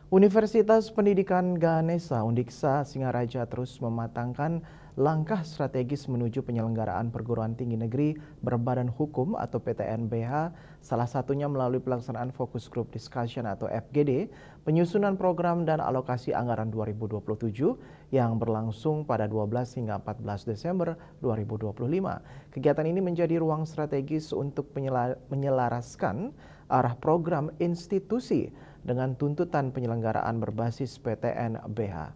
Universitas Pendidikan Ganesha Undiksa Singaraja terus mematangkan langkah strategis menuju penyelenggaraan perguruan tinggi negeri berbadan hukum atau PTNBH, salah satunya melalui pelaksanaan Focus Group Discussion atau FGD, penyusunan program dan alokasi anggaran 2027 yang berlangsung pada 12 hingga 14 Desember 2025. Kegiatan ini menjadi ruang strategis untuk menyelaraskan arah program institusi dengan tuntutan penyelenggaraan berbasis PTNBH.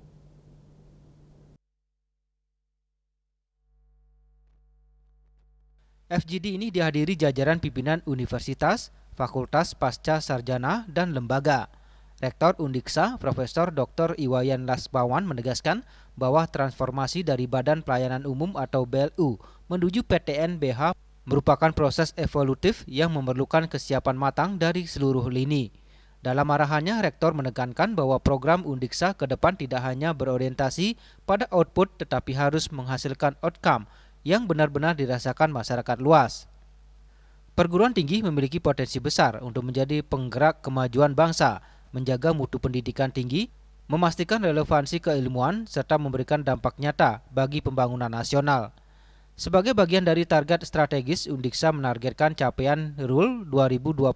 FGD ini dihadiri jajaran pimpinan universitas, fakultas pasca sarjana, dan lembaga. Rektor Undiksa, Profesor Dr. Iwayan Lasbawan menegaskan bahwa transformasi dari Badan Pelayanan Umum atau BLU menuju PTNBH merupakan proses evolutif yang memerlukan kesiapan matang dari seluruh lini. Dalam arahannya, Rektor menekankan bahwa program Undiksa ke depan tidak hanya berorientasi pada output tetapi harus menghasilkan outcome yang benar-benar dirasakan masyarakat luas. Perguruan tinggi memiliki potensi besar untuk menjadi penggerak kemajuan bangsa, menjaga mutu pendidikan tinggi, memastikan relevansi keilmuan, serta memberikan dampak nyata bagi pembangunan nasional. Sebagai bagian dari target strategis, Undiksa menargetkan capaian RUL 2027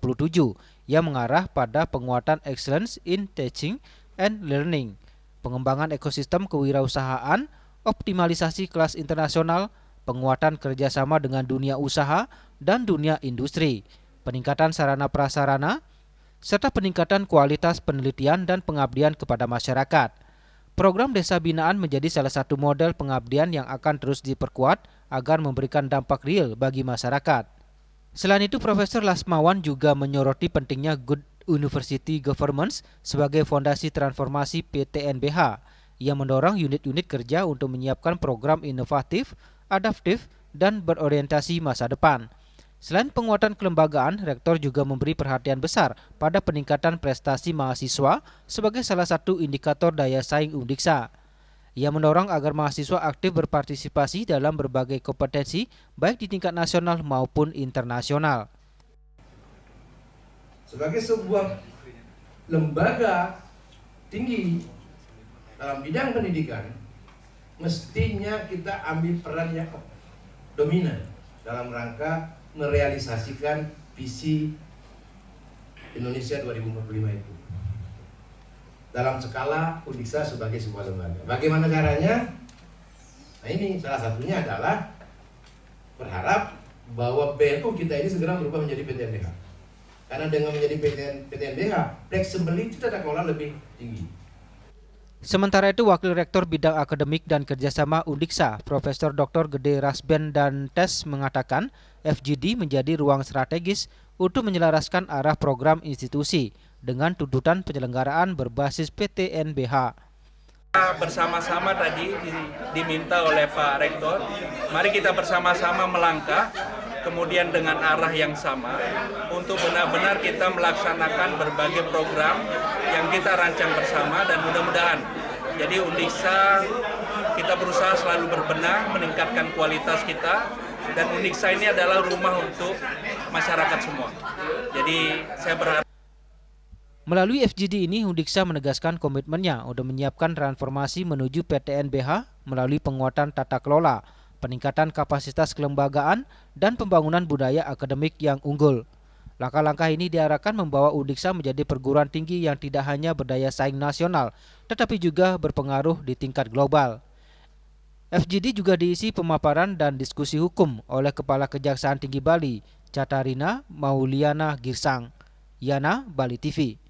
yang mengarah pada penguatan excellence in teaching and learning, pengembangan ekosistem kewirausahaan, optimalisasi kelas internasional, penguatan kerjasama dengan dunia usaha dan dunia industri, peningkatan sarana prasarana, serta peningkatan kualitas penelitian dan pengabdian kepada masyarakat. Program Desa Binaan menjadi salah satu model pengabdian yang akan terus diperkuat agar memberikan dampak real bagi masyarakat. Selain itu, Profesor Lasmawan juga menyoroti pentingnya Good University Governance sebagai fondasi transformasi PTNBH. Ia mendorong unit-unit kerja untuk menyiapkan program inovatif, adaptif, dan berorientasi masa depan. Selain penguatan kelembagaan, Rektor juga memberi perhatian besar pada peningkatan prestasi mahasiswa sebagai salah satu indikator daya saing Undiksa. Ia mendorong agar mahasiswa aktif berpartisipasi dalam berbagai kompetensi, baik di tingkat nasional maupun internasional. Sebagai sebuah lembaga tinggi dalam bidang pendidikan, mestinya kita ambil peran yang dominan dalam rangka merealisasikan visi Indonesia 2045 itu dalam skala Undiksa sebagai sebuah lembaga. Bagaimana caranya? Nah, ini salah satunya adalah berharap bahwa BLU kita ini segera berubah menjadi PTNBH. Karena dengan menjadi PTNBH, flexibility tata kelola lebih tinggi. Sementara itu, Wakil Rektor Bidang Akademik dan Kerjasama Undiksa, Profesor Dr. Gede Rasben dan Tes mengatakan FGD menjadi ruang strategis untuk menyelaraskan arah program institusi dengan tuntutan penyelenggaraan berbasis PTNBH. Bersama-sama tadi diminta oleh Pak Rektor, mari kita bersama-sama melangkah, kemudian dengan arah yang sama, untuk benar-benar kita melaksanakan berbagai program yang kita rancang bersama dan mudah-mudahan. Jadi Undiksa kita berusaha selalu berbenah, meningkatkan kualitas kita, dan Undiksa ini adalah rumah untuk masyarakat semua. Jadi saya berharap melalui FGD ini, Undiksa menegaskan komitmennya untuk menyiapkan transformasi menuju PTNBH melalui penguatan tata kelola, peningkatan kapasitas kelembagaan, dan pembangunan budaya akademik yang unggul. Langkah-langkah ini diarahkan membawa Undiksa menjadi perguruan tinggi yang tidak hanya berdaya saing nasional, tetapi juga berpengaruh di tingkat global. FGD juga diisi pemaparan dan diskusi hukum oleh Kepala Kejaksaan Tinggi Bali, Catarina Mauliana Girsang. Yana, Bali TV.